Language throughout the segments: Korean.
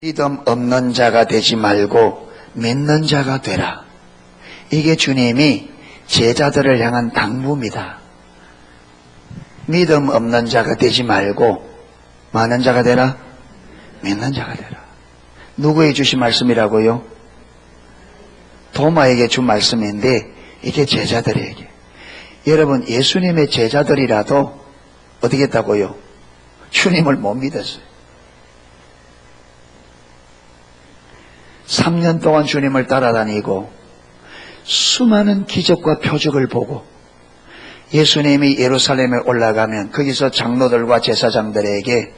믿음 없는 자가 되지 말고 믿는 자가 되라. 이게 주님이 제자들을 향한 당부입니다. 믿음 없는 자가 되지 말고 많은 자가 되라? 믿는 자가 되라. 누구에게 주신 말씀이라고요? 도마에게 준 말씀인데 이게 제자들에게. 여러분, 예수님의 제자들이라도 어떻게 했다고요? 주님을 못 믿었어요. 3년 동안 주님을 따라다니고 수많은 기적과 표적을 보고 예수님이 예루살렘에 올라가면 거기서 장로들과 제사장들에게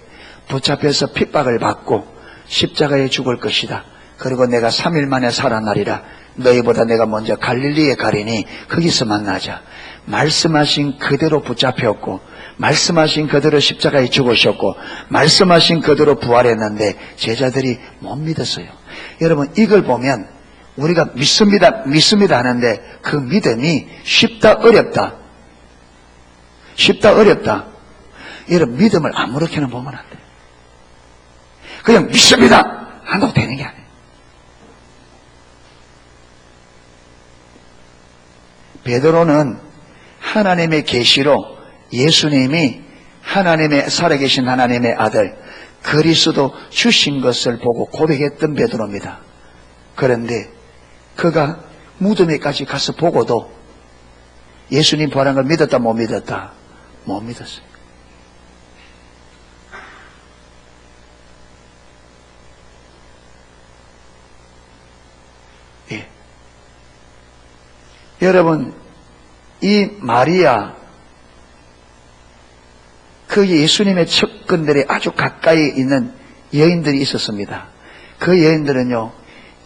붙잡혀서 핍박을 받고 십자가에 죽을 것이다. 그리고 내가 3일 만에 살아나리라. 너희보다 내가 먼저 갈릴리에 가리니 거기서 만나자. 말씀하신 그대로 붙잡혔고 말씀하신 그대로 십자가에 죽으셨고 말씀하신 그대로 부활했는데 제자들이 못 믿었어요. 여러분, 이걸 보면 우리가 믿습니다 하는데 그 믿음이 쉽다 어렵다. 여러분, 믿음을 아무렇게나 보면 안 돼. 그냥 믿습니다 한다고 되는 게 아니에요. 베드로는 하나님의 계시로 예수님이 하나님의 살아계신 하나님의 아들 그리스도 주신 것을 보고 고백했던 베드로입니다. 그런데 그가 무덤에까지 가서 보고도 예수님 부활한 걸 믿었다 못 믿었다? 못 믿었어요. 예. 여러분, 이 마리아 그 예수님의 측근들이 아주 가까이 있는 여인들이 있었습니다. 그 여인들은요,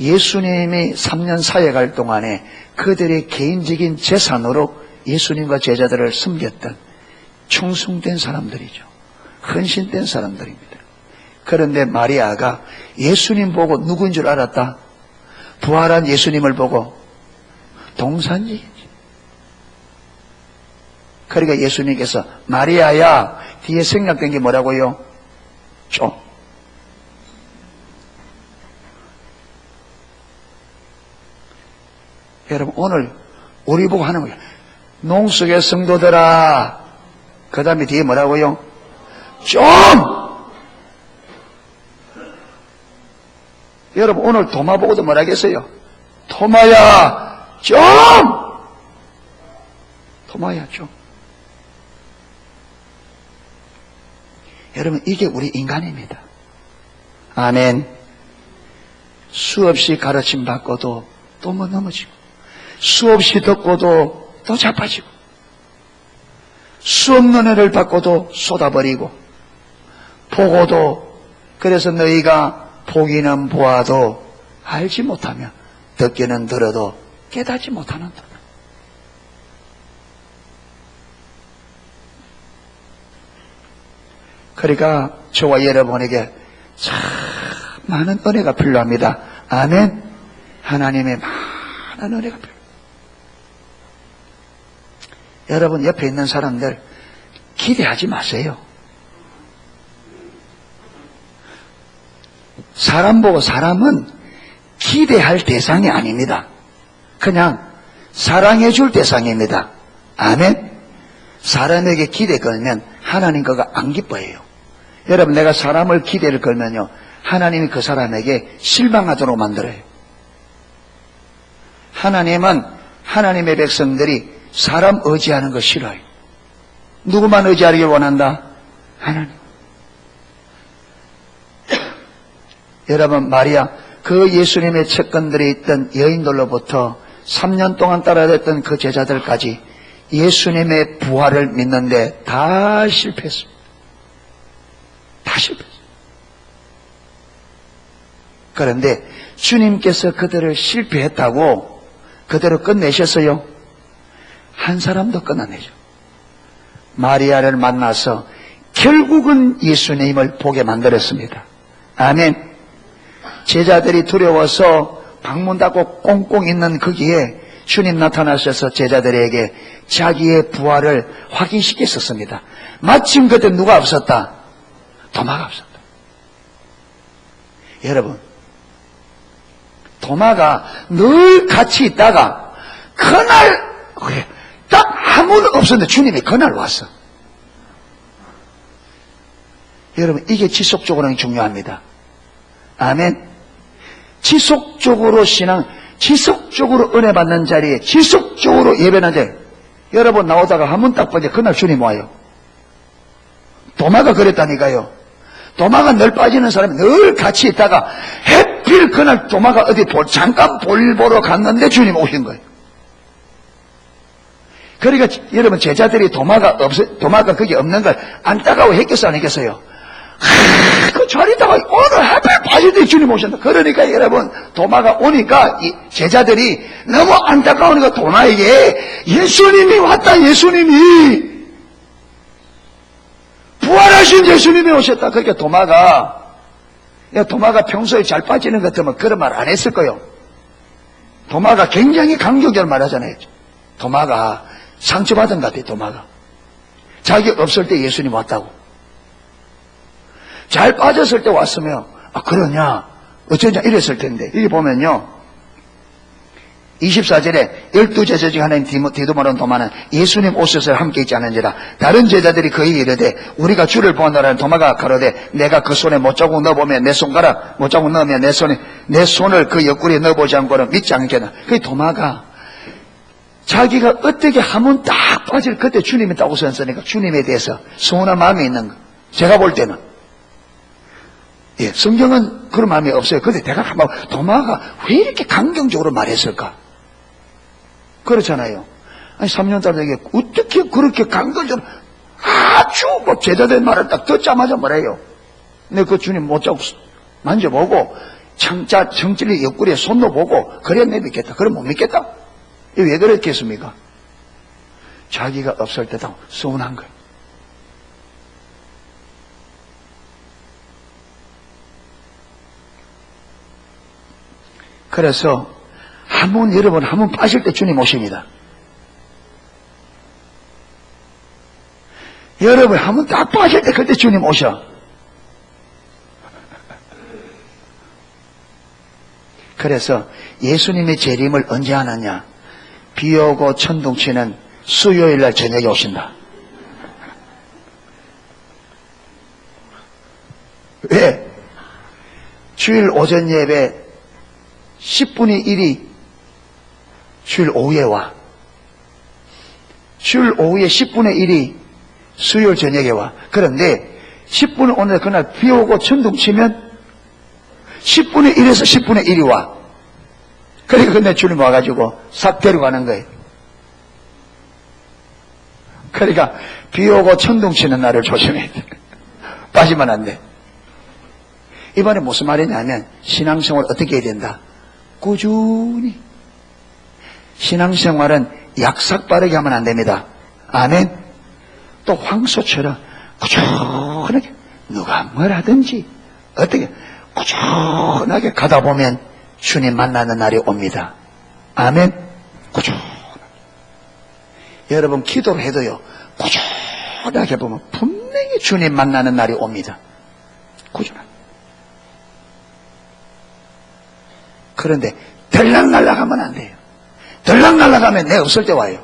예수님이 3년 사역할 동안에 그들의 개인적인 재산으로 예수님과 제자들을 섬겼던 충성된 사람들이죠. 헌신된 사람들입니다. 그런데 마리아가 예수님 보고 누구인 줄 알았다? 부활한 예수님을 보고 동산지겠지. 그러니까 예수님께서 마리아야, 뒤에 생략된 게 뭐라고요? 좀. 여러분, 오늘 우리 보고 하는 거예요. 농속의 성도들아. 그 다음에 뒤에 뭐라고요? 좀! 여러분, 오늘 도마 보고도 뭐라 하겠어요? 도마야, 좀! 도마야, 좀. 여러분, 이게 우리 인간입니다. 아멘. 수없이 가르침 받고도 또 뭐 넘어지고, 수없이 듣고도 또 자빠지고, 수없는 애를 받고도 쏟아버리고, 보고도, 그래서 너희가 보기는 보아도 알지 못하며 듣기는 들어도 깨닫지 못하는다. 그러니까 저와 여러분에게 참 많은 은혜가 필요합니다. 아멘. 하나님의 많은 은혜가 필요합니다. 여러분, 옆에 있는 사람들 기대하지 마세요. 사람 보고 사람은 기대할 대상이 아닙니다. 그냥 사랑해 줄 대상입니다. 아멘. 사람에게 기대 걸면 하나님 그가 안 기뻐해요. 여러분, 내가 사람을 기대를 걸면요, 하나님이 그 사람에게 실망하도록 만들어요. 하나님은 하나님의 백성들이 사람 의지하는 거 싫어요. 누구만 의지하기를 원한다? 하나님. 여러분, 마리아, 그 예수님의 측근들이 있던 여인들로부터 3년 동안 따라다녔던 그 제자들까지 예수님의 부활을 믿는데 다 실패했습니다. 다 실패했어요. 그런데 주님께서 그들을 실패했다고 그대로 끝내셨어요? 한 사람도 끝내내죠. 마리아를 만나서 결국은 예수님을 보게 만들었습니다. 아멘. 제자들이 두려워서 방문 닫고 꽁꽁 있는 거기에 주님 나타나셔서 제자들에게 자기의 부활을 확인시켰었습니다. 마침 그때 누가 없었다? 도마가 없었다. 여러분, 도마가 늘 같이 있다가 그날 딱 아무도 없었는데 주님이 그날 왔어. 여러분, 이게 지속적으로는 중요합니다. 아멘. 지속적으로 신앙, 지속적으로 은혜 받는 자리에 지속적으로 예배하는 자리에 여러분 나오다가 한 번 딱 보니 그날 주님 와요. 도마가 그랬다니까요. 도마가 늘 빠지는 사람이 늘 같이 있다가 해필 그날 도마가 어디 잠깐 볼 보러 갔는데 주님 오신 거예요. 그러니까 여러분 제자들이 도마가 거기 없는 걸 안타까워 했겠어 안 했겠어요? 그 자리다가 오늘 해필 빠지더니 주님 오셨다. 그러니까 여러분 도마가 오니까 이 제자들이 너무 안타까우니까 도마에게 예수님이 왔다. 예수님이 부활하신 예수님이 오셨다. 그러니까 도마가 평소에 잘 빠지는 것 같으면 그런 말 안 했을 거예요. 도마가 굉장히 강경적으로 말하잖아요. 도마가 상처받은 것 같아요. 도마가 자기 없을 때 예수님 왔다고. 잘 빠졌을 때 왔으면 그러냐 어쩌냐 이랬을 텐데 여기 보면요 24절에 12제자 중 하나인 디도마는 도마는 예수님 오셔서 함께 있지 않은지라 다른 제자들이 그에게 이르되 우리가 주를 보았노라는 도마가 가로되 내가 그 손에 못자국 넣어보면 내 손가락 못자국 넣으면 내 손을 그 옆구리에 넣어보지 않고는 믿지 않겠나. 그 도마가 자기가 어떻게 하면 딱 빠질 그때 주님이 딱 오셨으니까 주님에 대해서 서운한 마음이 있는 거. 제가 볼 때는 성경은 그런 마음이 없어요. 그런데 내가 한번 도마가 왜 이렇게 강경적으로 말했을까? 그렇잖아요. 아니 3년 전에 어떻게 그렇게 강경적으로 아주 제자들 말을 딱 듣자마자 뭐래요? 내 그 주님 못자국 만져보고 정찔리 옆구리에 손도 보고 그래야 내 믿겠다. 그럼 못 믿겠다? 왜 그랬겠습니까? 자기가 없을 때도 서운한 거예요. 그래서 여러분 한 번 빠질 때 주님 오십니다. 여러분 한 번 딱 빠질 때 그때 주님 오셔. 그래서 예수님의 재림을 언제 하느냐? 비 오고 천둥 치는 수요일 날 저녁에 오신다. 왜? 주일 오전 예배 10분의 1이 주일 오후에 와. 주일 오후에 10분의 1이 수요일 저녁에 와. 그런데 10분을 오늘 그날 비 오고 천둥 치면 10분의 1에서 10분의 1이 와. 그러니까 근데 주님 와가지고 싹 데려가는 거예요. 그러니까 비 오고 천둥 치는 날을 조심해야 돼. 빠지면 안 돼. 이번에 무슨 말이냐면 신앙생활 어떻게 해야 된다? 꾸준히. 신앙생활은 약삭 빠르게 하면 안 됩니다. 아멘. 또 황소처럼 꾸준하게 누가 뭘 하든지 어떻게 꾸준하게 가다 보면 주님 만나는 날이 옵니다. 아멘. 꾸준하게. 여러분 기도를 해도요 꾸준하게 보면 분명히 주님 만나는 날이 옵니다. 꾸준하게. 그런데 들락날락하면 안 돼요. 들락날락하면 내 없을 때 와요.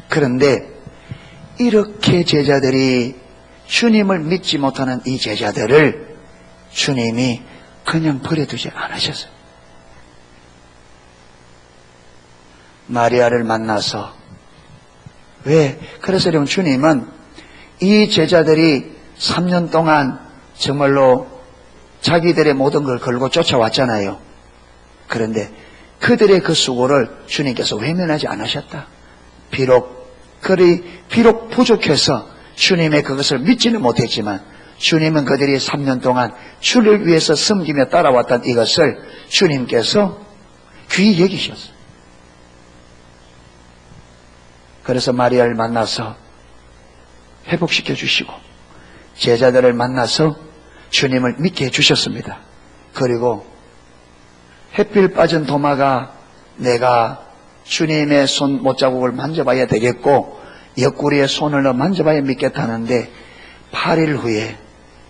그런데 이렇게 제자들이 주님을 믿지 못하는 이 제자들을 주님이 그냥 버려두지 않으셨어요. 마리아를 만나서 왜? 그래서 여러분 주님은 이 제자들이 3년 동안 정말로 자기들의 모든 걸 걸고 쫓아왔잖아요. 그런데 그들의 그 수고를 주님께서 외면하지 않으셨다. 비록 부족해서 주님의 그것을 믿지는 못했지만 주님은 그들이 3년 동안 주를 위해서 섬기며 따라왔던 이것을 주님께서 귀히 여기셨어요. 그래서 마리아를 만나서 회복시켜 주시고 제자들을 만나서 주님을 믿게 해주셨습니다. 그리고 햇빛 빠진 도마가 내가 주님의 손 못자국을 만져봐야 되겠고 옆구리에 손을 넣어 만져봐야 믿겠다는데 8일 후에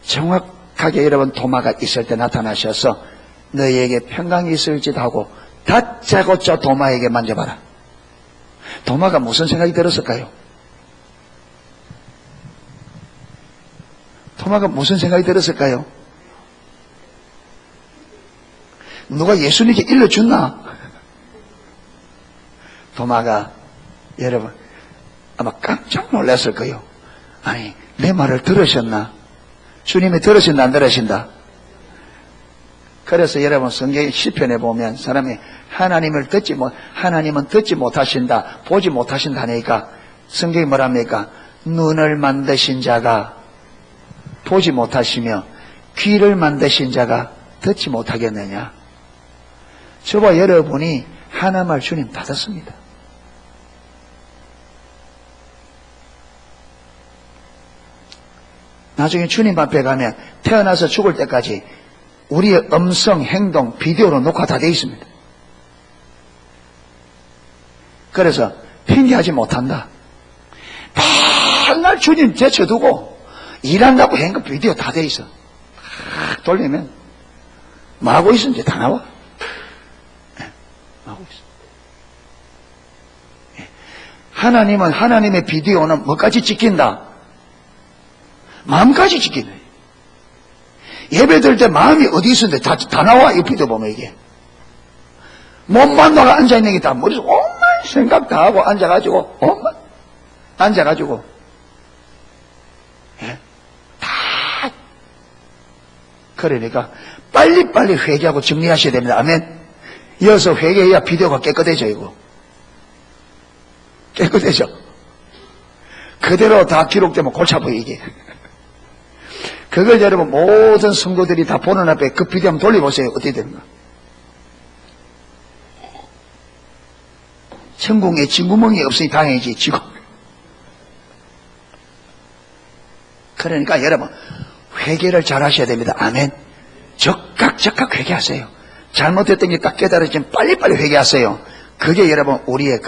정확하게 여러분 도마가 있을 때 나타나셔서 너희에게 평강이 있을지도 하고 다짜고짜 도마에게 만져봐라. 도마가 무슨 생각이 들었을까요? 도마가 무슨 생각이 들었을까요? 누가 예수님께 일러줬나? 도마가 여러분 아마 깜짝 놀랐을 거예요. 아니 내 말을 들으셨나? 주님이 들으신다 안 들으신다? 그래서 여러분 성경 시편에 보면 사람이 하나님은 듣지 못하신다, 보지 못하신다 하니까 성경이 뭐랍니까? 눈을 만드신 자가 보지 못하시며 귀를 만드신 자가 듣지 못하겠느냐? 저와 여러분이 하나말 주님 다 듣습니다. 나중에 주님 앞에 가면 태어나서 죽을 때까지 우리의 음성, 행동, 비디오로 녹화 다 되어 있습니다. 그래서 핑계하지 못한다. 맨날 주님 제쳐두고 일한다고 한 거 비디오 다 되어 있어. 돌리면 뭐 하고 있는지 다 나와. 뭐 하고 있어. 하나님은 하나님의 비디오는 뭐까지 찍힌다? 마음까지 지키네. 예배 드릴 때 마음이 어디 있었는데 다 나와. 이 비디오 보면 이게. 몸만 나가 앉아있는 게 다 머릿속 온만 생각 다 하고 앉아가지고, 앉아가지고, 예? 다. 그러니까 빨리빨리 회개하고 정리하셔야 됩니다. 아멘. 이어서 회개해야 비디오가 깨끗해져, 이거. 깨끗해져. 그대로 다 기록되면 골치 아파요, 이게. 그걸 여러분 모든 성도들이 다 보는 앞에 그 비디오 한번 돌려보세요. 어떻게 되는가? 천국에 진구멍이 없으니 다행이지. 지금. 그러니까 여러분 회개를 잘 하셔야 됩니다. 아멘. 적각 회개하세요. 잘못했던 게 딱 깨달아지면 빨리빨리 회개하세요. 그게 여러분 우리의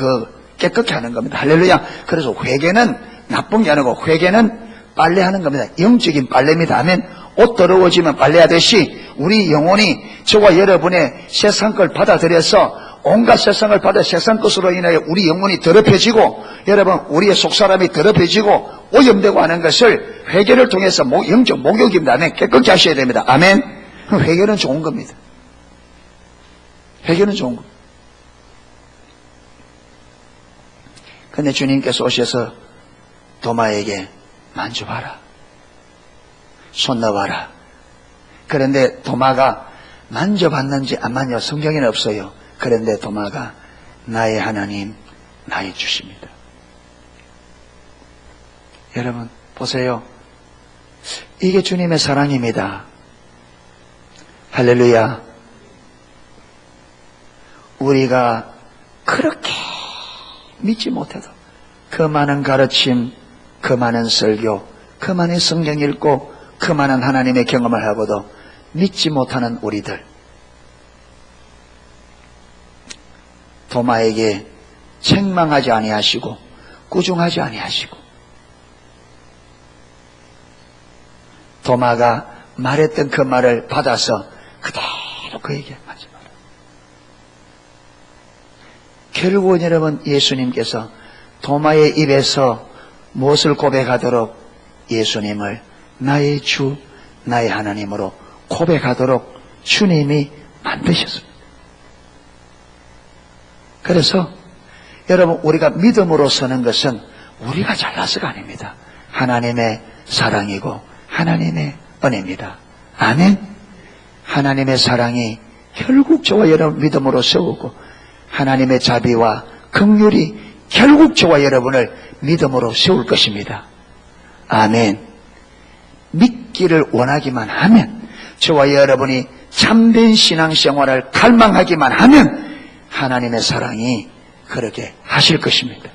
깨끗게 하는 겁니다. 할렐루야. 그래서 회개는 나쁜 게 아니고 회개는 빨래하는 겁니다. 영적인 빨래입니다. 아멘. 옷 더러워지면 빨래하듯이 우리 영혼이 저와 여러분의 세상 걸 받아들여서 온갖 세상을 받아 세상 것으로 인하여 우리 영혼이 더럽혀지고 여러분 우리의 속사람이 더럽혀지고 오염되고 하는 것을 회개를 통해서 영적 목욕입니다. 아멘. 깨끗게 하셔야 됩니다. 아멘. 회개는 좋은 겁니다. 회개는 좋은 겁니다. 근데 주님께서 오셔서 도마에게 만져봐라. 손 넣어봐라. 그런데 도마가 만져봤는지 안 만져 성경에는 없어요. 그런데 도마가 나의 하나님, 나의 주십니다. 여러분 보세요. 이게 주님의 사랑입니다. 할렐루야. 우리가 그렇게 믿지 못해도 그 많은 가르침, 그 많은 설교, 그 많은 성경 읽고 그 많은 하나님의 경험을 하고도 믿지 못하는 우리들, 도마에게 책망하지 아니하시고 꾸중하지 아니하시고 도마가 말했던 그 말을 받아서 그대로 그에게 마지막으로 결국은 여러분 예수님께서 도마의 입에서 무엇을 고백하도록 예수님을 나의 주, 나의 하나님으로 고백하도록 주님이 만드셨습니다. 그래서 여러분 우리가 믿음으로 서는 것은 우리가 잘나서가 아닙니다. 하나님의 사랑이고 하나님의 은혜입니다. 아멘. 하나님의 사랑이 결국 저와 여러분 믿음으로 세우고 하나님의 자비와 긍휼이 결국 저와 여러분을 믿음으로 세울 것입니다. 아멘. 믿기를 원하기만 하면 저와 여러분이 참된 신앙생활을 갈망하기만 하면 하나님의 사랑이 그렇게 하실 것입니다.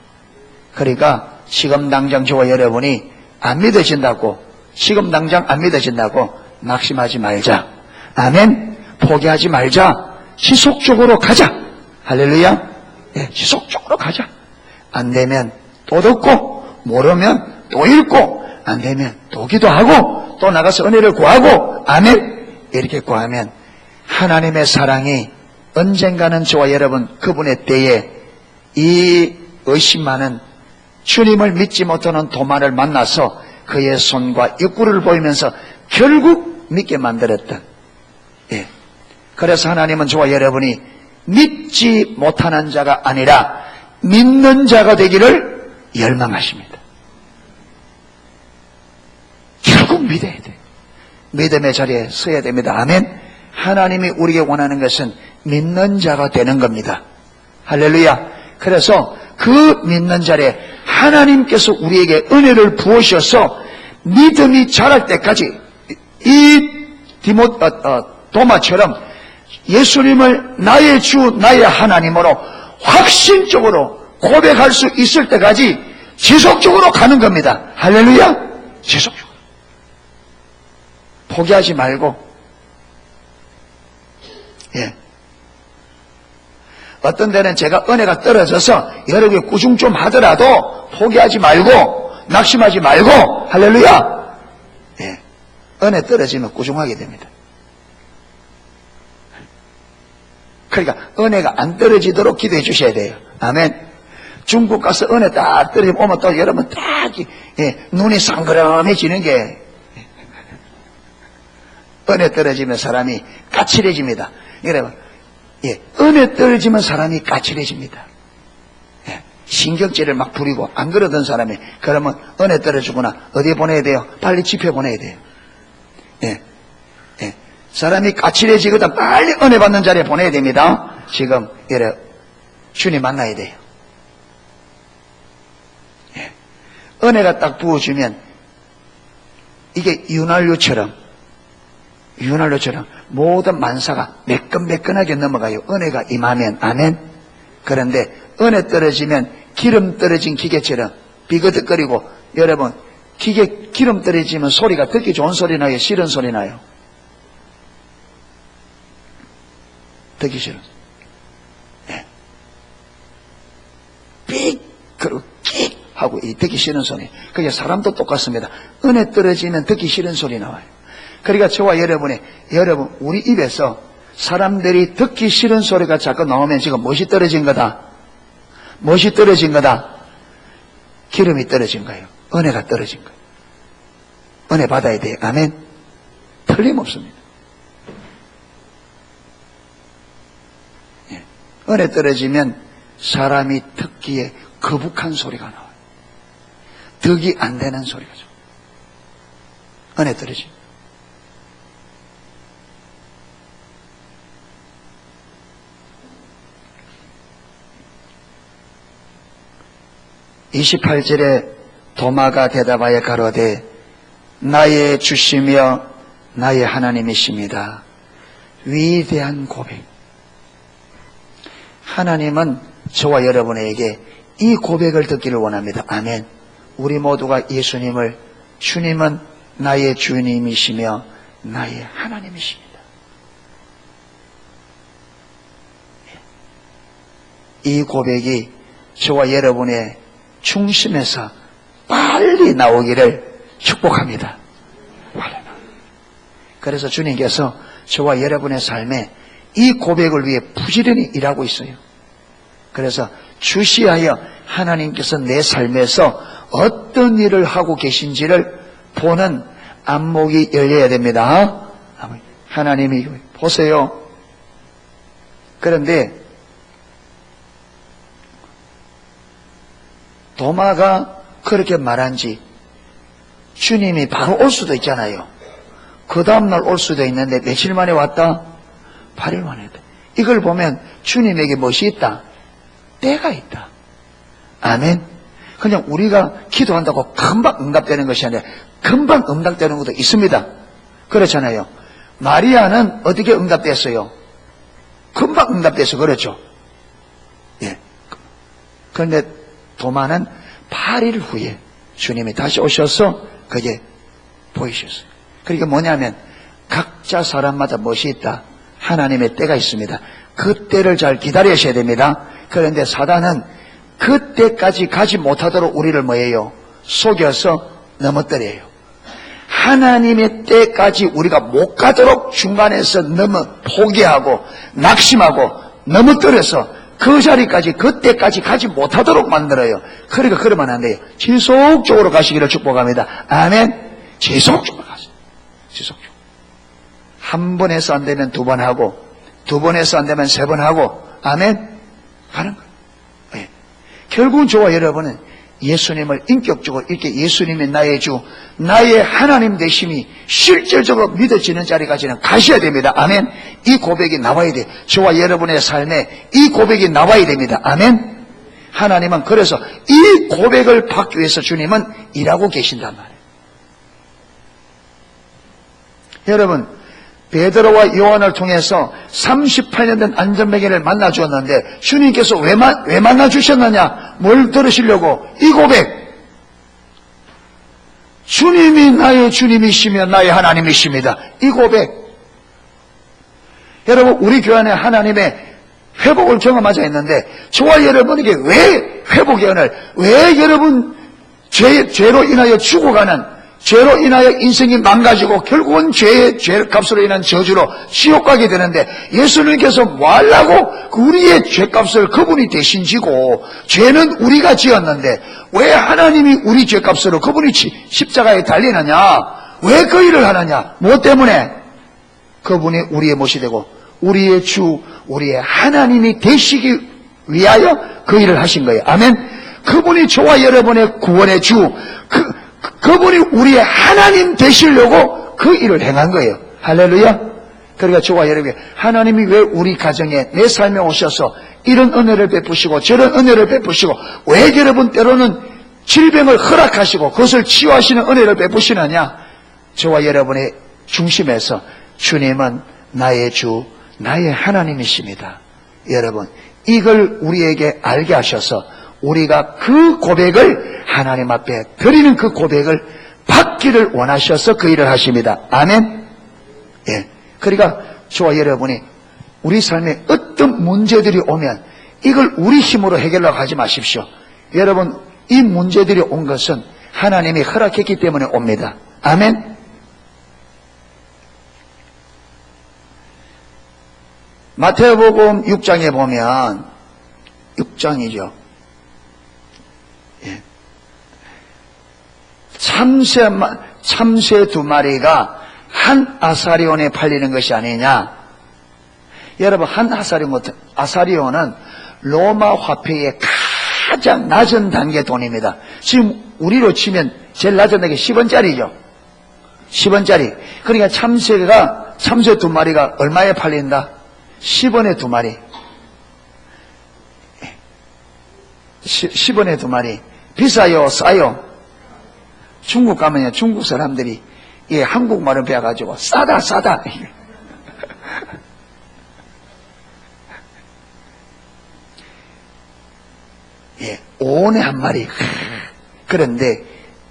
그러니까 지금 당장 저와 여러분이 안 믿어진다고 지금 당장 안 믿어진다고 낙심하지 말자. 아멘. 포기하지 말자. 지속적으로 가자. 할렐루야. 네, 지속적으로 가자. 안 되면 또 듣고 모르면 또 읽고, 안 되면 또 기도하고, 또 나가서 은혜를 구하고, 아멘. 이렇게 구하면 하나님의 사랑이 언젠가는 저와 여러분 그분의 때에 이 의심 많은 주님을 믿지 못하는 도마를 만나서 그의 손과 입구를 보이면서 결국 믿게 만들었던, 예. 그래서 하나님은 저와 여러분이 믿지 못하는 자가 아니라 믿는 자가 되기를 열망하십니다. 결국 믿어야 돼요. 믿음의 자리에 서야 됩니다. 아멘. 하나님이 우리에게 원하는 것은 믿는 자가 되는 겁니다. 할렐루야. 그래서 그 믿는 자리에 하나님께서 우리에게 은혜를 부으셔서 믿음이 자랄 때까지 이 도마처럼 예수님을 나의 주 나의 하나님으로 확신적으로 고백할 수 있을 때까지 지속적으로 가는 겁니다. 할렐루야. 지속적으로 포기하지 말고, 예. 어떤 데는 제가 은혜가 떨어져서 여러분이 꾸중 좀 하더라도 포기하지 말고 낙심하지 말고, 할렐루야. 예. 은혜 떨어지면 꾸중하게 됩니다. 그러니까 은혜가 안 떨어지도록 기도해 주셔야 돼요. 아멘. 중국 가서 은혜 딱 떨어지면 오면 또 여러분 딱, 예, 눈이 상그러매지는 게, 은혜 떨어지면 사람이 까칠해집니다. 여러분, 예, 은혜 떨어지면 사람이 까칠해집니다. 예, 신경질을 막 부리고 안 그러던 사람이 그러면 은혜 떨어지구나. 어디에 보내야 돼요? 빨리 집회 보내야 돼요. 예, 예, 사람이 까칠해지거든 빨리 은혜 받는 자리에 보내야 됩니다. 지금 이래 주님 만나야 돼요. 예, 은혜가 딱 부어주면 이게 윤활유처럼 모든 만사가 매끈매끈하게 넘어가요. 은혜가 임하면. 아멘. 그런데 은혜 떨어지면 기름 떨어진 기계처럼 비거덕거리고, 여러분 기름 떨어지면 소리가 듣기 좋은 소리 나요? 싫은 소리 나요? 듣기 싫은. 네. 삑 그리고 끽 하고 이 듣기 싫은 소리. 그게 사람도 똑같습니다. 은혜 떨어지면 듣기 싫은 소리 나와요. 그러니까 저와 여러분 우리 입에서 사람들이 듣기 싫은 소리가 자꾸 나오면 지금 무엇이 떨어진 거다? 무엇이 떨어진 거다? 기름이 떨어진 거예요. 은혜가 떨어진 거예요. 은혜 받아야 돼요. 아멘. 틀림없습니다. 예. 은혜 떨어지면 사람이 듣기에 거북한 소리가 나와요. 득이 안 되는 소리가 죠. 은혜 떨어지면. 28절에 도마가 대답하여 가로되 나의 주시며 나의 하나님이십니다. 위대한 고백. 하나님은 저와 여러분에게 이 고백을 듣기를 원합니다. 아멘. 우리 모두가 예수님을 주님은 나의 주님이시며 나의 하나님이십니다. 이 고백이 저와 여러분의 중심에서 빨리 나오기를 축복합니다. 그래서 주님께서 저와 여러분의 삶에 이 고백을 위해 부지런히 일하고 있어요. 그래서 주시하여 하나님께서 내 삶에서 어떤 일을 하고 계신지를 보는 안목이 열려야 됩니다. 하나님이 보세요. 그런데 도마가 그렇게 말한지 주님이 바로 올 수도 있잖아요. 그 다음날 올 수도 있는데 며칠 만에 왔다? 8일 만에 왔다. 이걸 보면 주님에게 무엇이 있다? 때가 있다. 아멘. 그냥 우리가 기도한다고 금방 응답되는 것이 아니라 금방 응답되는 것도 있습니다. 그렇잖아요. 마리아는 어떻게 응답됐어요? 금방 응답돼서 그렇죠. 예. 그런데 도마는 8일 후에 주님이 다시 오셔서 그게 보이셨어요. 그러니까 뭐냐면 각자 사람마다 무엇이 있다? 하나님의 때가 있습니다. 그 때를 잘 기다리셔야 됩니다. 그런데 사단은 그 때까지 가지 못하도록 우리를 뭐예요? 속여서 넘어뜨려요. 하나님의 때까지 우리가 못 가도록 중간에서 너무 포기하고 낙심하고 넘어뜨려서 그 자리까지, 그때까지 가지 못하도록 만들어요. 그러니까 그러면 안 돼요. 지속적으로 가시기를 축복합니다. 아멘. 지속적으로 가세요. 지속적으로. 한 번 해서 안 되면 두 번 하고, 두 번 해서 안 되면 세 번 하고, 아멘. 하는 거예요. 네. 결국은 저와 여러분은 예수님을 인격적으로 이렇게 예수님이 나의 주, 나의 하나님 되심이 실질적으로 믿어지는 자리까지는 가셔야 됩니다. 아멘. 이 고백이 나와야 돼요. 저와 여러분의 삶에 이 고백이 나와야 됩니다. 아멘. 하나님은 그래서 이 고백을 받기 위해서 주님은 일하고 계신단 말이에요. 여러분, 베드로와 요한을 통해서 38년 된 안전뱅이를 만나 주었는데 주님께서 왜 만나 주셨느냐? 뭘 들으시려고? 이 고백. 주님이 나의 주님이시며 나의 하나님이십니다. 이 고백. 여러분, 우리 교회 안에 하나님의 회복을 경험하자 했는데 저와 여러분에게 왜 회복의 은혜를, 왜 여러분 죄로 인하여 죽어가는, 죄로 인하여 인생이 망가지고 결국은 죄값으로 인한 저주로 지옥 가게 되는데 예수님께서 뭐 하려고 우리의 죄값을 그분이 대신 지고, 죄는 우리가 지었는데 왜 하나님이 우리 죄값으로 그분이 십자가에 달리느냐? 왜 그 일을 하느냐? 뭐 때문에? 그분이 우리의 못이 되고 우리의 주, 우리의 하나님이 되시기 위하여 그 일을 하신 거예요. 아멘. 그분이 저와 여러분의 구원의 주, 그분이 우리의 하나님 되시려고 그 일을 행한 거예요. 할렐루야. 그러니까 저와 여러분, 하나님이 왜 우리 가정에, 내 삶에 오셔서 이런 은혜를 베푸시고 저런 은혜를 베푸시고, 왜 여러분 때로는 질병을 허락하시고 그것을 치유하시는 은혜를 베푸시느냐? 저와 여러분의 중심에서 주님은 나의 주, 나의 하나님이십니다. 여러분, 이걸 우리에게 알게 하셔서 우리가 그 고백을 하나님 앞에 드리는 그 고백을 받기를 원하셔서 그 일을 하십니다. 아멘. 예. 그러니까 저와 여러분이 우리 삶에 어떤 문제들이 오면 이걸 우리 힘으로 해결하려고 하지 마십시오. 여러분, 이 문제들이 온 것은 하나님이 허락했기 때문에 옵니다. 아멘. 마태복음 6장에 보면, 6장이죠. 예. 참새 두 마리가 한 아사리온에 팔리는 것이 아니냐. 여러분, 한 아사리온은 로마 화폐의 가장 낮은 단계 돈입니다. 지금 우리로 치면 제일 낮은 단계 10원짜리죠. 10원짜리. 그러니까 참새 두 마리가 얼마에 팔린다? 10원에 두 마리. 10원에 두 마리. 비싸요? 싸요? 중국 가면요, 중국 사람들이 예, 한국말을 배워가지고 싸다 싸다. 예, 5원에 한 마리. 그런데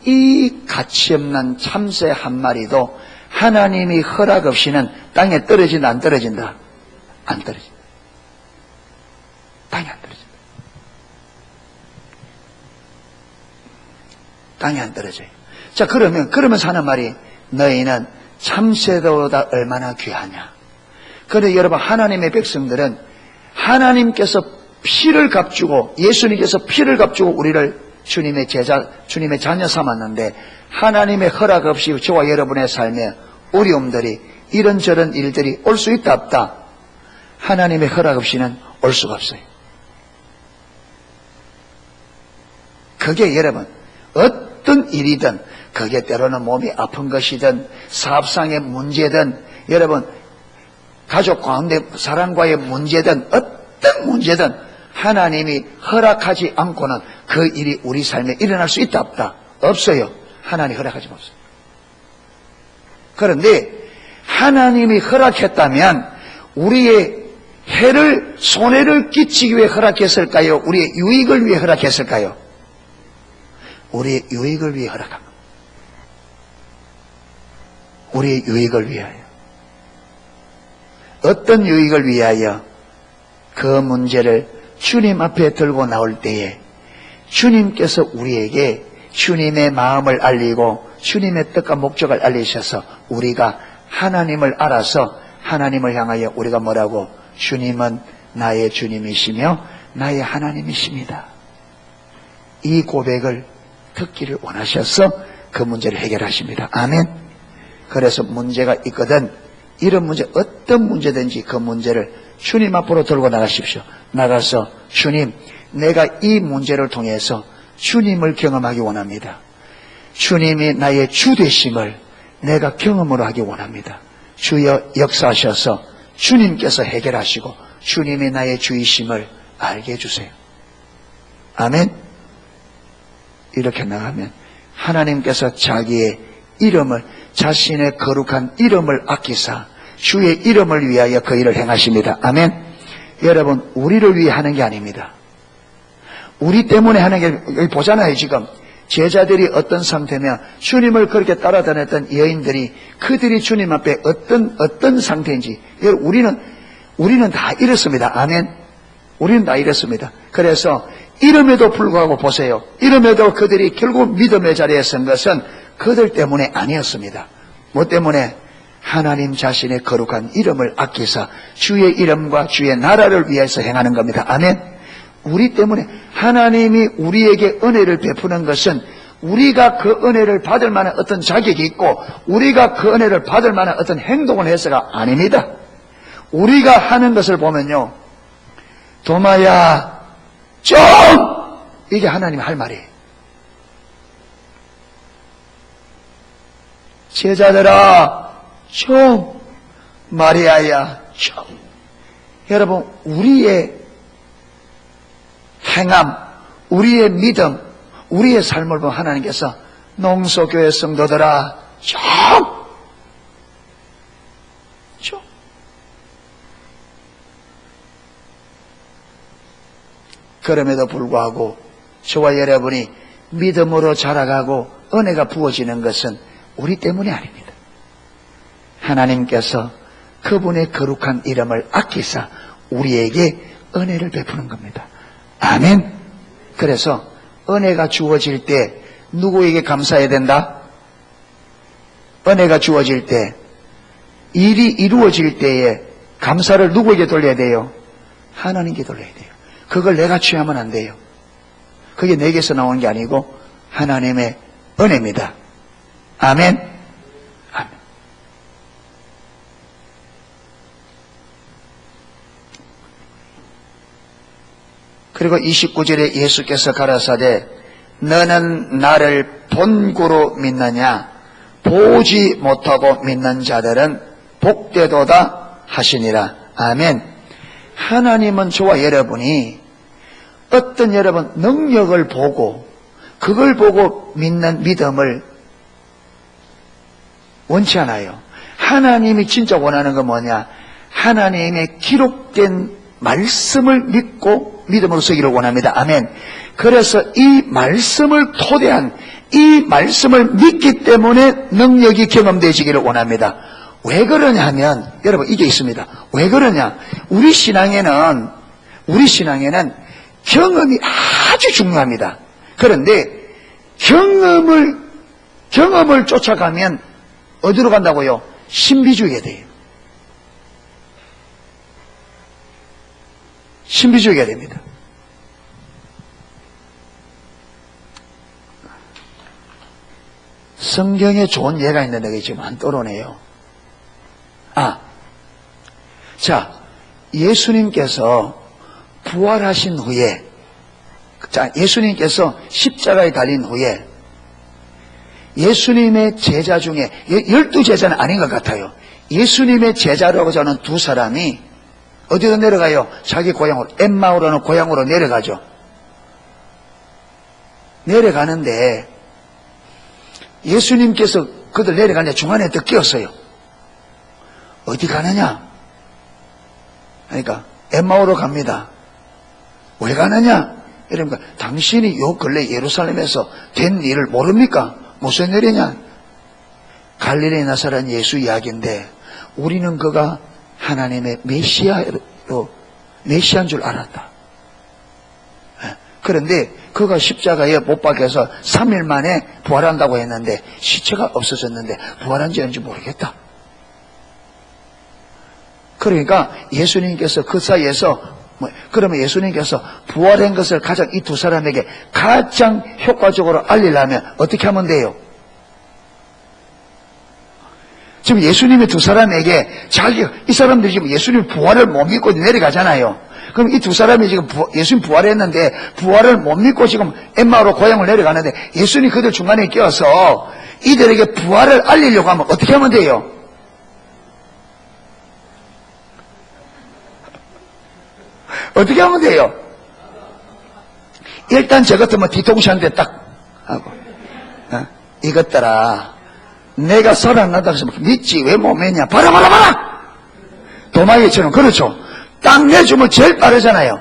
이 가치 없는 참새 한 마리도 하나님이 허락 없이는 땅에 떨어진다, 안 떨어진다? 안 떨어진다. 땅에 안 떨어진다. 땅에 안 떨어져요. 자, 그러면서 하는 말이, 너희는 참새보다 얼마나 귀하냐. 그런데 여러분, 하나님의 백성들은 하나님께서 피를 값주고, 예수님께서 피를 값주고 우리를 주님의 제자, 주님의 자녀 삼았는데, 하나님의 허락 없이 저와 여러분의 삶에 어려움들이, 이런저런 일들이 올 수 있다 없다? 하나님의 허락 없이는 올 수가 없어요. 그게 여러분, 어떤 일이든, 그게 때로는 몸이 아픈 것이든, 사업상의 문제든, 여러분, 가족 가운데 사람과의 문제든, 어떤 문제든, 하나님이 허락하지 않고는 그 일이 우리 삶에 일어날 수 있다 없다? 없어요. 하나님이 허락하지 없어요. 그런데 하나님이 허락했다면 우리의 손해를 끼치기 위해 허락했을까요? 우리의 유익을 위해 허락했을까요? 우리의 유익을 위해 허락한 겁니다. 우리의 유익을 위하여. 어떤 유익을 위하여? 그 문제를 주님 앞에 들고 나올 때에 주님께서 우리에게 주님의 마음을 알리고 주님의 뜻과 목적을 알리셔서 우리가 하나님을 알아서 하나님을 향하여 우리가 뭐라고? 주님은 나의 주님이시며 나의 하나님이십니다. 이 고백을 듣기를 원하셔서 그 문제를 해결하십니다. 아멘. 그래서 문제가 있거든 이런 문제, 어떤 문제든지 그 문제를 주님 앞으로 들고 나가십시오. 나가서 주님, 내가 이 문제를 통해서 주님을 경험하기 원합니다. 주님이 나의 주 되심을 내가 경험으로 하기 원합니다. 주여 역사하셔서 주님께서 해결하시고 주님이 나의 주이심을 알게 해주세요. 아멘. 이렇게 나가면 하나님께서 자기의 이름을, 자신의 거룩한 이름을 아끼사 주의 이름을 위하여 그 일을 행하십니다. 아멘. 여러분, 우리를 위해 하는 게 아닙니다. 우리 때문에 하는 게, 여기 보잖아요. 지금 제자들이 어떤 상태면 주님을 그렇게 따라다녔던 여인들이 그들이 주님 앞에 어떤 상태인지 우리는 다 이렇습니다. 아멘. 우리는 다 이렇습니다. 그래서 이름에도 불구하고 보세요. 이름에도 그들이 결국 믿음의 자리에 선 것은 그들 때문에 아니었습니다. 뭐 때문에? 하나님 자신의 거룩한 이름을 아끼사 주의 이름과 주의 나라를 위해서 행하는 겁니다. 아멘. 우리 때문에 하나님이 우리에게 은혜를 베푸는 것은 우리가 그 은혜를 받을 만한 어떤 자격이 있고 우리가 그 은혜를 받을 만한 어떤 행동을 해서가 아닙니다. 우리가 하는 것을 보면요, 도마야 좀, 이게 하나님이 할 말이에요. 제자들아 좀, 마리아야 좀. 여러분, 우리의 행함, 우리의 믿음, 우리의 삶을 보면 하나님께서 농소교회 성도들아 좀. 그럼에도 불구하고 저와 여러분이 믿음으로 자라가고 은혜가 부어지는 것은 우리 때문이 아닙니다. 하나님께서 그분의 거룩한 이름을 아끼사 우리에게 은혜를 베푸는 겁니다. 아멘. 그래서 은혜가 주어질 때 누구에게 감사해야 된다? 은혜가 주어질 때, 일이 이루어질 때에 감사를 누구에게 돌려야 돼요? 하나님께 돌려야 돼요. 그걸 내가 취하면 안 돼요. 그게 내게서 나오는 게 아니고 하나님의 은혜입니다. 아멘. 아멘. 그리고 29절에 예수께서 가라사대 너는 나를 본고로 믿느냐? 보지 못하고 믿는 자들은 복되도다 하시니라. 아멘. 하나님은 저와 여러분이 어떤 여러분 능력을 보고 그걸 보고 믿는 믿음을 원치 않아요. 하나님이 진짜 원하는 건 뭐냐? 하나님의 기록된 말씀을 믿고 믿음으로 서기를 원합니다. 아멘. 그래서 이 말씀을 토대한 이 말씀을 믿기 때문에 능력이 경험되시기를 원합니다. 왜 그러냐 하면 여러분 이게 있습니다. 왜 그러냐? 우리 신앙에는 경험이 아주 중요합니다. 그런데 경험을 쫓아가면 어디로 간다고요? 신비주의에 돼요. 신비주의가 됩니다. 성경에 좋은 예가 있는데 그게 지금 안 떠오르네요. 자, 예수님께서 부활하신 후에, 예수님께서 십자가에 달린 후에 예수님의 제자 중에 12제자는 아닌 것 같아요. 예수님의 제자라고 하는 두 사람이 어디로 내려가요? 자기 고향으로, 엠마오라는 고향으로 내려가죠. 내려가는데 예수님께서 그들 내려가는데 중간에 또 끼었어요. 어디 가느냐? 그러니까 엠마오로 갑니다. 왜 가느냐? 이러니까 당신이 요 근래 예루살렘에서 된 일을 모릅니까? 무슨 일이냐? 갈릴리 나사렛 예수 이야기인데 우리는 그가 하나님의 메시아인 줄 알았다. 그런데 그가 십자가에 못 박혀서 3일 만에 부활한다고 했는데 시체가 없어졌는데 부활한지 아닌지 모르겠다. 그러니까 예수님께서 그 사이에서 그러면 예수님께서 부활한 것을 가장 이 두 사람에게 가장 효과적으로 알리려면 어떻게 하면 돼요? 지금 예수님이 두 사람에게 이 사람들이 지금 예수님 부활을 못 믿고 내려가잖아요. 그럼 이 두 사람이 지금 예수님 부활했는데 부활을 못 믿고 지금 엠마오로 고향을 내려가는데 예수님이 그들 중간에 끼어서 이들에게 부활을 알리려고 하면 어떻게 하면 돼요? 어떻게 하면 돼요? 일단 저 같으면 뒤통수한테 딱 하고 이것들아 내가 살아난다고 해서 믿지 왜 못 믿냐? 봐라 도마에처럼 그렇죠. 딱 내주면 제일 빠르잖아요.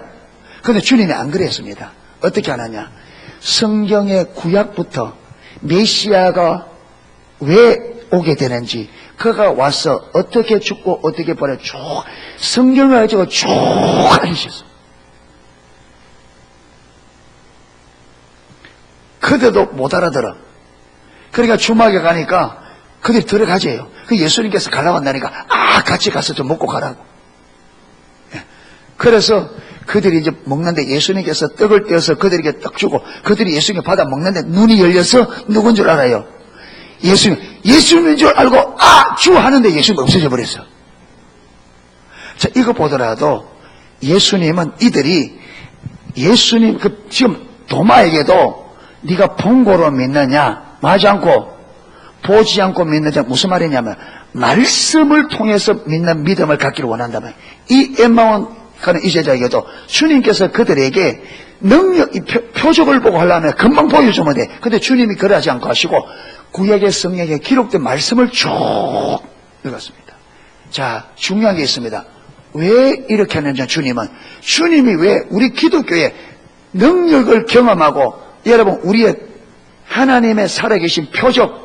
그런데 주님이 안 그랬습니다. 어떻게 하느냐? 성경의 구약부터 메시아가 왜 오게 되는지 그가 와서 어떻게 죽고 어떻게 버려 쭉 성경을 가지고 쭉 알리셨어요. 그대도 못 알아들어. 그러니까 주막에 가니까 그들이 들어가재요. 그 예수님께서 가라고 한다니까 같이 가서 좀 먹고 가라고. 그래서 그들이 이제 먹는데 예수님께서 떡을 떼어서 그들에게 떡 주고 그들이 예수님께 받아 먹는데 눈이 열려서 누군 줄 알아요? 예수님인 줄 알고 주 하는데 예수님 없어져 버렸어. 자, 이거 보더라도 예수님은 이들이 예수님 지금 도마에게도 네가 본 거로 믿느냐 마지 않고 보지 않고 믿느냐 무슨 말이냐면 말씀을 통해서 믿는 믿음을 갖기를 원한다면 이 엠마온 가는 이 제자에게도 주님께서 그들에게 능력, 표적을 보고 하려면 금방 보여주면 돼. 근데 주님이 그러지 않고 하시고 구약의 성경에 기록된 말씀을 쭉 읽었습니다. 자, 중요한 게 있습니다. 왜 이렇게 하느냐 주님이 왜 우리 기독교에 능력을 경험하고 여러분 우리의 하나님의 살아계신 표적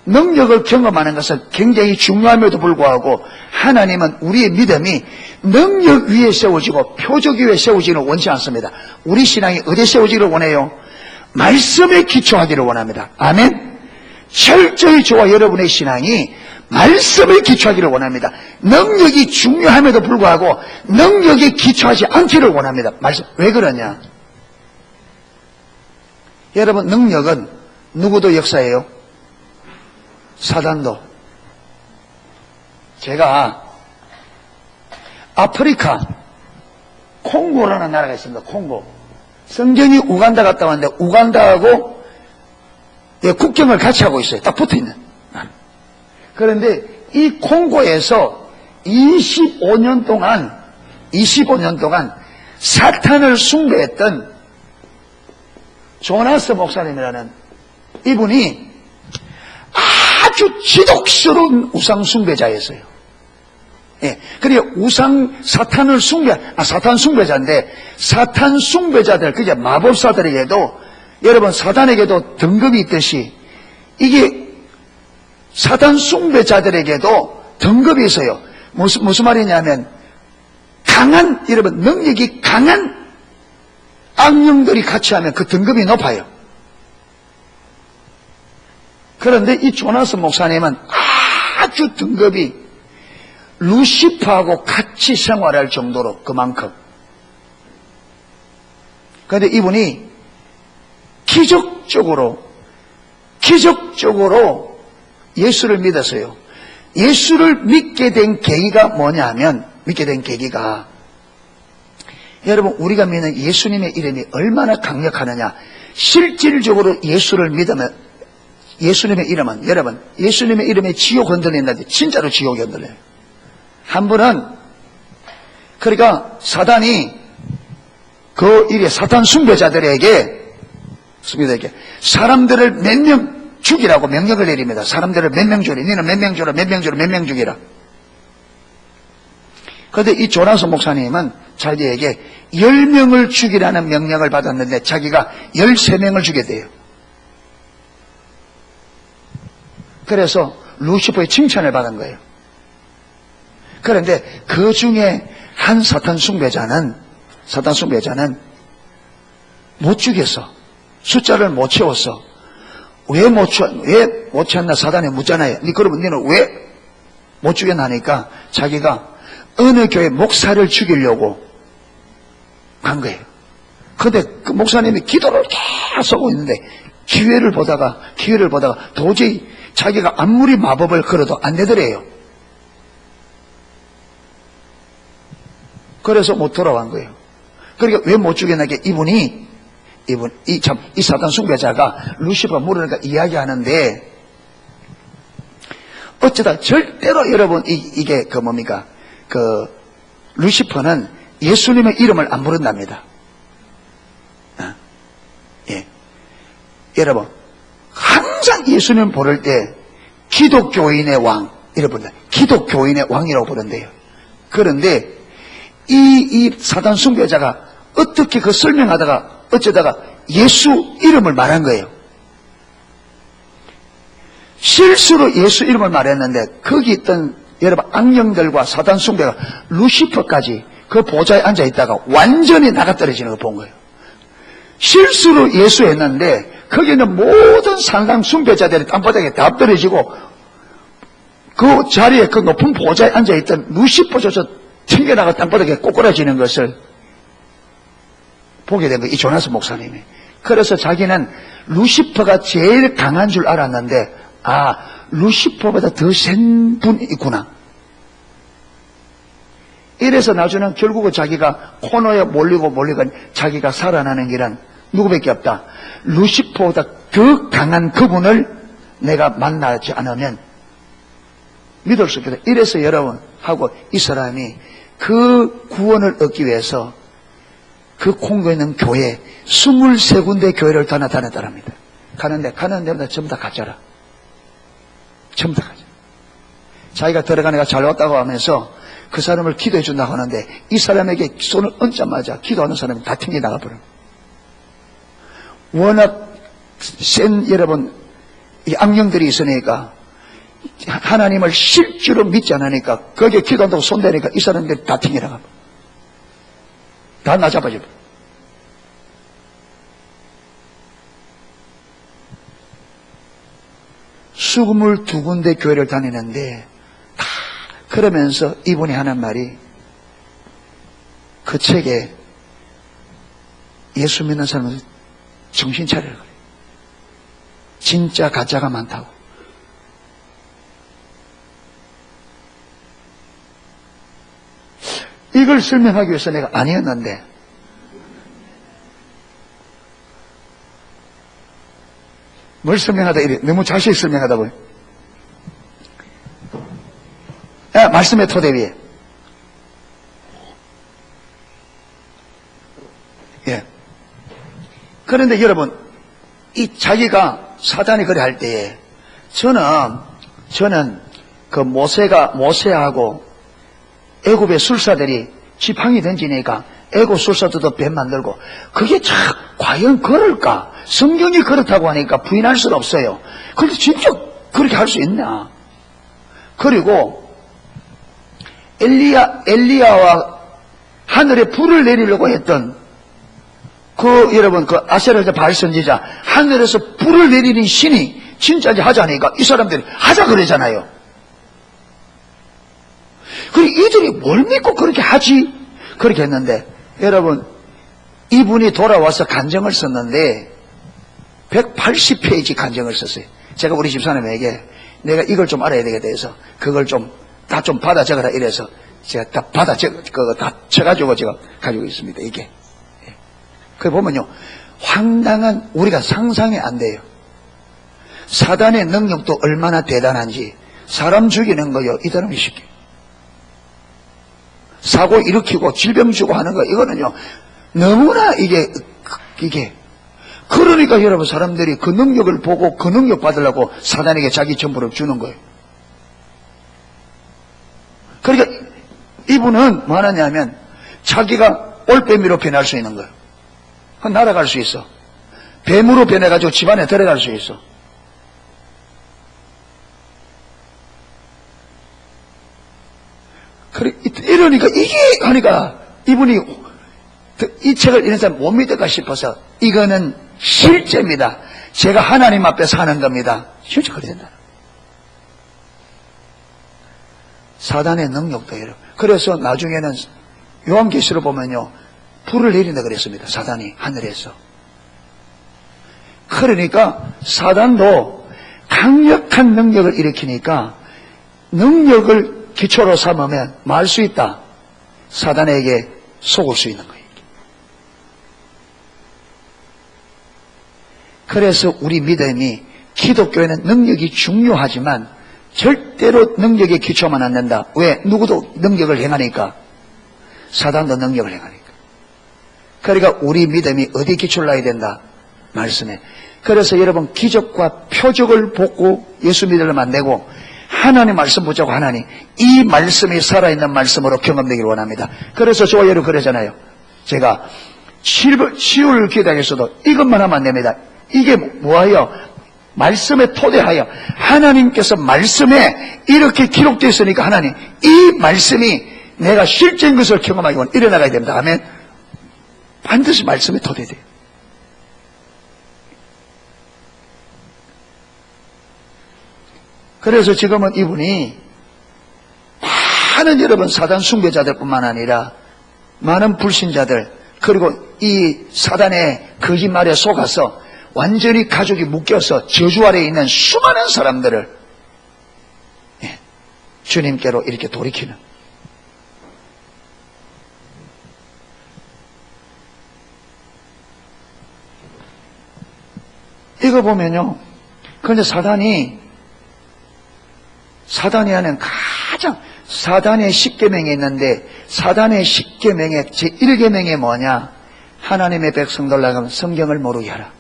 능력을 경험하는 것은 굉장히 중요함에도 불구하고 하나님은 우리의 믿음이 능력 위에 세워지고 표적 위에 세워지기를 원치 않습니다. 우리 신앙이 어디에 세워지기를 원해요? 말씀에 기초하기를 원합니다. 아멘. 철저히 저와 여러분의 신앙이 말씀에 기초하기를 원합니다. 능력이 중요함에도 불구하고 능력에 기초하지 않기를 원합니다. 왜 그러냐? 여러분 능력은 누구도 역사예요? 사단도. 제가 아프리카 콩고라는 나라가 있습니다. 콩고. 성경이 우간다 갔다 왔는데 우간다하고 국경을 같이 하고 있어요. 딱 붙어있는. 그런데 이 콩고에서 25년 동안 사탄을 숭배했던 조나스 목사님이라는 이분이 아주 지독스러운 우상 숭배자였어요. 그러니까 사탄 숭배자인데 사탄 숭배자들, 그게 마법사들에게도 여러분 사단에게도 등급이 있듯이 이게 사탄 숭배자들에게도 등급이 있어요. 무슨 말이냐면 여러분 능력이 강한 악령들이 같이 하면 그 등급이 높아요. 그런데 이 조나스 목사님은 아주 등급이 루시퍼하고 같이 생활할 정도로 그만큼. 그런데 이분이 기적적으로 예수를 믿었어요. 예수를 믿게 된 계기가 뭐냐면 여러분 우리가 믿는 예수님의 이름이 얼마나 강력하느냐. 실질적으로 예수를 믿으면 예수님의 이름은 여러분 예수님의 이름에 지옥 흔들린다는데 진짜로 지옥이 흔들려요. 한 분은 그러니까 사단이 사탄 숭배자들에게 사람들을 몇 명 죽이라고 명령을 내립니다. 사람들을 몇 명 죽이라. 너는 몇 명 죽이라, 몇 명 죽이라. 그런데 이 조나스 목사님은 자기에게 10명을 죽이라는 명령을 받았는데 자기가 13명을 죽였대요. 그래서 루시퍼의 칭찬을 받은 거예요. 그런데 그 중에 한 사탄 숭배자는 못 죽였어. 숫자를 못 채웠어. 왜 못 채웠나 사단에 묻잖아요. 그러면 너는 왜 못 죽였나니까 자기가 어느 교회 목사를 죽이려고 간 거예요. 근데 그 목사님이 기도를 계속 하고 있는데 기회를 보다가 도저히 자기가 아무리 마법을 걸어도 안 되더래요. 그래서 못 돌아간 거예요. 그러니까 왜 못 죽였나게 이분이 이 사단 숭배자가 루시퍼 물으니까 이야기하는데 어쩌다 절대로 여러분 이게 뭡니까? 루시퍼는 예수님의 이름을 안 부른답니다. 예. 여러분, 항상 예수님 부를 때 기독교인의 왕, 이래 부른다. 기독교인의 왕이라고 부른대요. 그런데 이 사단 숭배자가 어떻게 설명하다가 어쩌다가 예수 이름을 말한 거예요. 실수로 예수 이름을 말했는데 거기 있던 여러분 악령들과 사단 숭배가 루시퍼까지 그 보좌에 앉아 있다가 완전히 나가 떨어지는 걸 본 거예요. 실수로 예수했는데 거기는 모든 산상 숭배자들이 땅바닥에 다 떨어지고 그 자리에 그 높은 보좌에 앉아 있던 루시퍼조차 튕겨나가 땅바닥에 꼬꾸라지는 것을 보게 된 거예요. 이 조나스 목사님이. 그래서 자기는 루시퍼가 제일 강한 줄 알았는데 루시퍼보다 더 센 분이 있구나. 이래서 나중에는 결국은 자기가 코너에 몰리고 자기가 살아나는 길은 누구밖에 없다. 루시퍼보다 더 강한 그분을 내가 만나지 않으면 믿을 수 없겠다. 이래서 여러분하고 이 사람이 그 구원을 얻기 위해서 그 콩고에 있는 교회 23군데 교회를 다녔다랍니다. 가는 데마다 전부 다 가짜라. 전부 다 가짜. 자기가 들어가는 애가 잘 왔다고 하면서 그 사람을 기도해 준다고 하는데 이 사람에게 손을 얹자마자 기도하는 사람이 다 튕겨 나가버려요. 워낙 센 여러분 이 악령들이 있으니까 하나님을 실제로 믿지 않으니까 거기에 기도한다고 손대니까 이 사람들이 다 튕겨 나가버려요. 다 나잡아져 버려요. 수금을 2군데 교회를 다니는데 다 그러면서 이분이 하는 말이 그 책에 예수 믿는 사람은 정신 차리라 그래요. 진짜 가짜가 많다고. 이걸 설명하기 위해서 내가 아니었는데 뭘 설명하다 이래 너무 자세히 설명하다 보니 말씀의 토대 위에 그런데 여러분 이 자기가 사단이 그래 할 때에 저는 그 모세하고 애굽의 술사들이 지팡이 던지니까 애굽 술사들도 뱀 만들고 그게 참 과연 그럴까? 성경이 그렇다고 하니까 부인할 수는 없어요. 그런데 진짜 그렇게 할 수 있나? 그리고 엘리야와 하늘에 불을 내리려고 했던 여러분 아세라 바알 선지자 하늘에서 불을 내리는 신이 진짜인지 하자니까 이 사람들이 하자 그러잖아요. 그리고 이들이 뭘 믿고 그렇게 하지? 그렇게 했는데 여러분 이분이 돌아와서 간증을 썼는데 180페이지 간증을 썼어요. 제가 우리 집사람에게 내가 이걸 좀 알아야 되겠다 해서 그걸 다 좀 받아 적어라 이래서 제가 다 다 쳐가지고 제가 가지고 있습니다. 이게 그 보면요 황당한 우리가 상상이 안 돼요. 사단의 능력도 얼마나 대단한지 사람 죽이는 거요 이다름이 쉽게 사고 일으키고 질병 주고 하는 거 이거는요 너무나 이게 그러니까 여러분 사람들이 그 능력을 보고 그 능력 받으려고 사단에게 자기 전부를 주는 거예요. 그러니까 이분은 뭐 하느냐면 자기가 올빼미로 변할 수 있는 거예요. 날아갈 수 있어. 뱀으로 변해가지고 집안에 들어갈 수 있어. 이러니까 이게 하니까 이분이 이 책을 이런 사람 못 믿을까 싶어서 이거는 실제입니다. 제가 하나님 앞에서 하는 겁니다. 실제 그렇게 된다. 사단의 능력도 여러분. 그래서 나중에는 요한계시록 보면요, 불을 내린다 그랬습니다. 사단이 하늘에서. 그러니까 사단도 강력한 능력을 일으키니까 능력을 기초로 삼으면 말 수 있다. 사단에게 속을 수 있는 거예요. 그래서 우리 믿음이, 기독교에는 능력이 중요하지만 절대로 능력에 기초만 안 된다. 왜? 누구도 능력을 행하니까. 사단도 능력을 행하니까. 그러니까 우리 믿음이 어디 기초를 놔야 된다? 말씀에. 그래서 여러분, 기적과 표적을 보고 예수 믿으려면 안 되고 하나님 말씀 붙잡고 하나님, 이 말씀이 살아있는 말씀으로 경험되기를 원합니다. 그래서 저와 여러분 그러잖아요. 제가 치유를 기도하겠어도 이것만 하면 안 됩니다. 이게 뭐예요? 말씀에 토대하여 하나님께서 말씀에 이렇게 기록되어 있으니까 하나님, 이 말씀이 내가 실제인 것을 경험하기 원해 일어나가야 됩니다. 아멘. 반드시 말씀에 토대돼요. 그래서 지금은 이분이 많은 여러분 사단 숭배자들뿐만 아니라 많은 불신자들, 그리고 이 사단의 거짓말에 속아서 완전히 가족이 묶여서 저주 아래에 있는 수많은 사람들을 주님께로 이렇게 돌이키는, 이거 보면요, 그런데 사단이 하는 가장, 사단의 10계명이 있는데 사단의 10계명의 제1계명이 뭐냐? 하나님의 백성들 나가면 성경을 모르게 하라.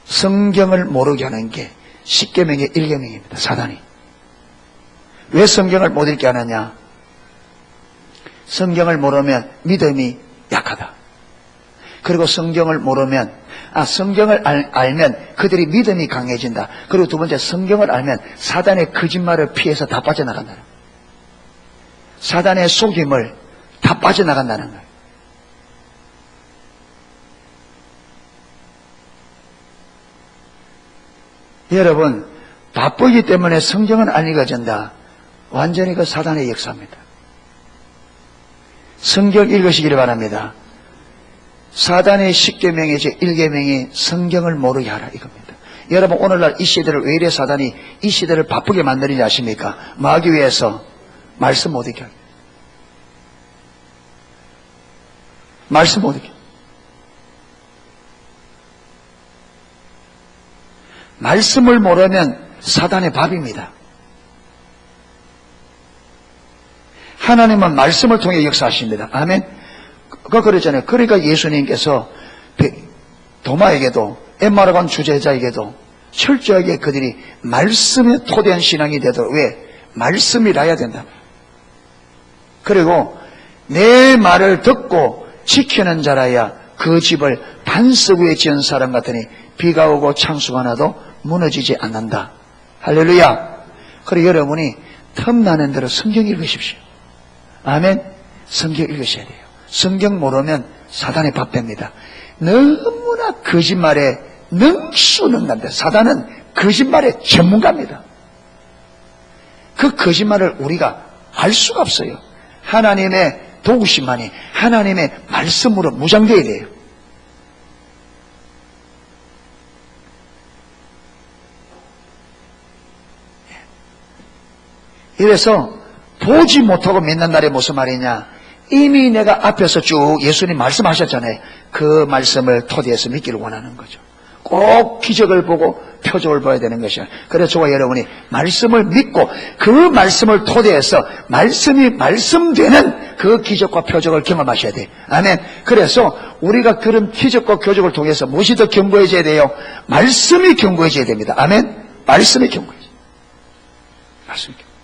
성경을 모르게 하는 게 10계명의 1계명입니다. 사단이. 왜 성경을 못 읽게 하느냐? 성경을 모르면 믿음이 약하다. 그리고 성경을 모르면, 성경을 알면 그들이 믿음이 강해진다. 그리고 두 번째, 성경을 알면 사단의 거짓말을 피해서 다 빠져나간다는 거예요. 사단의 속임을 다 빠져나간다는 거예요. 여러분, 바쁘기 때문에 성경은 안 읽어진다. 완전히 그 사단의 역사입니다. 성경 읽으시기를 바랍니다. 사단의 10계명의 제1계명이 성경을 모르게 하라 이겁니다. 여러분, 오늘날 이 시대를 왜 이래 사단이 이 시대를 바쁘게 만드는지 아십니까? 마귀 위해서 말씀 못 읽게 하게. 말씀 못 읽게. 말씀을 모르면 사단의 밥입니다. 하나님은 말씀을 통해 역사하십니다. 아멘. 그랬잖아요. 그러니까 예수님께서 도마에게도 엠마르간 주제자에게도 철저하게 그들이 말씀에 토대한 신앙이 되도록, 왜? 말씀이라야 된다. 그리고 내 말을 듣고 지키는 자라야 그 집을 반석 위에 지은 사람 같으니 비가 오고 창수가 나도 무너지지 않는다. 할렐루야. 그리고 여러분이 틈나는 대로 성경 읽으십시오. 아멘. 성경 읽으셔야 돼요. 성경 모르면 사단의 밥 됩니다. 너무나 거짓말에 능수능란데, 사단은 거짓말의 전문가입니다. 그 거짓말을 우리가 알 수가 없어요. 하나님의 도우심만이, 하나님의 말씀으로 무장되어야 돼요. 이래서 보지 못하고 믿는 날이 무슨 말이냐? 이미 내가 앞에서 쭉 예수님 말씀하셨잖아요. 그 말씀을 토대해서 믿기를 원하는 거죠. 꼭 기적을 보고 표적을 봐야 되는 것이야. 그래서 저와 여러분이 말씀을 믿고 그 말씀을 토대해서 말씀이 말씀되는 그 기적과 표적을 경험하셔야 돼요. 아멘. 그래서 우리가 그런 기적과 표적을 통해서 무엇이 더 견고해져야 돼요? 말씀이 견고해져야 됩니다. 아멘. 말씀이 견고해져야 돼요. 말씀이 견고해져야 돼요.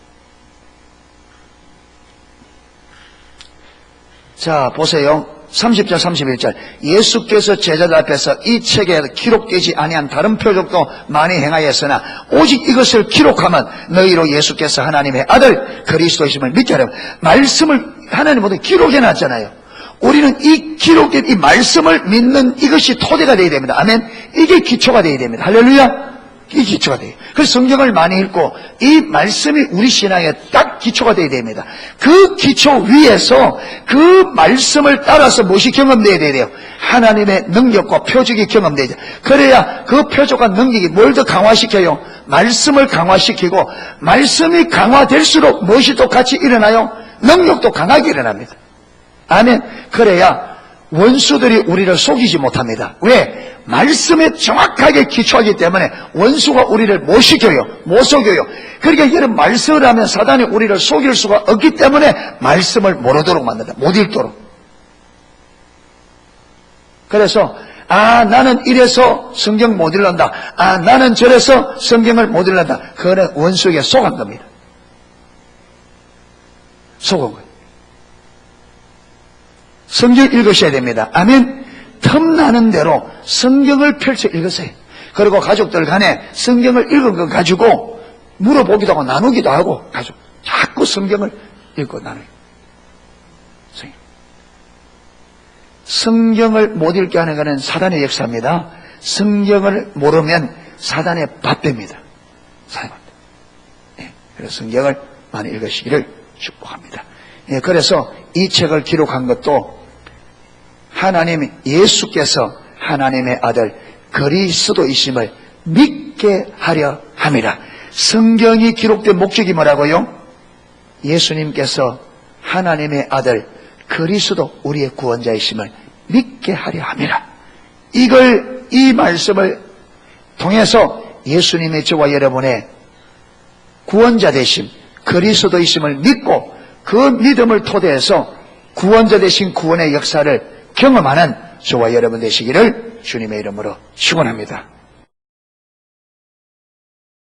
자, 보세요. 30절, 31절. 예수께서 제자들 앞에서 이 책에 기록되지 아니한 다른 표적도 많이 행하였으나 오직 이것을 기록하면 너희로 예수께서 하나님의 아들 그리스도이심을 믿게 하려면, 말씀을 하나님 모두 기록해 놨잖아요. 우리는 이 기록된 이 말씀을 믿는 이것이 토대가 되어야 됩니다. 아멘. 이게 기초가 되어야 됩니다. 할렐루야. 이게 기초가 돼요. 그래서 성경을 많이 읽고 이 말씀이 우리 신앙에 딱 기초가 되어야 됩니다. 그 기초 위에서 그 말씀을 따라서 무엇이 경험되어야 돼요? 하나님의 능력과 표적이 경험되어야 돼요. 그래야 그 표적과 능력이 뭘 더 강화시켜요? 말씀을 강화시키고, 말씀이 강화될수록 무엇이 또 같이 일어나요? 능력도 강하게 일어납니다. 아멘. 그래야 원수들이 우리를 속이지 못합니다. 왜? 말씀에 정확하게 기초하기 때문에 원수가 우리를 못 시켜요. 못 속여요. 그러니까 이런 말씀을 하면 사단이 우리를 속일 수가 없기 때문에 말씀을 모르도록 만든다. 못 읽도록. 그래서 나는 이래서 성경 못 읽는다. 나는 저래서 성경을 못 읽는다. 그거는 원수에게 속은 겁니다. 속은 거예요. 성경 읽으셔야 됩니다. 아멘. 틈나는 대로 성경을 펼쳐 읽으세요. 그리고 가족들 간에 성경을 읽은 거 가지고 물어보기도 하고 나누기도 하고 가지고 자꾸 성경을 읽고 나누고. 성경을 못 읽게 하는 것은 사단의 역사입니다. 성경을 모르면 사단의 밥됩니다. 그래서 성경을 많이 읽으시기를 축복합니다. 그래서 이 책을 기록한 것도 하나님 예수께서 하나님의 아들 그리스도이심을 믿게 하려 함이라. 성경이 기록된 목적이 뭐라고요? 예수님께서 하나님의 아들 그리스도 우리의 구원자이심을 믿게 하려 함이라. 이 말씀을 통해서 예수님의 저와 여러분의 구원자 되심 그리스도이심을 믿고 그 믿음을 토대해서 구원자 되신 구원의 역사를 경험하는 저와 여러분 되시기를 주님의 이름으로 축원합니다.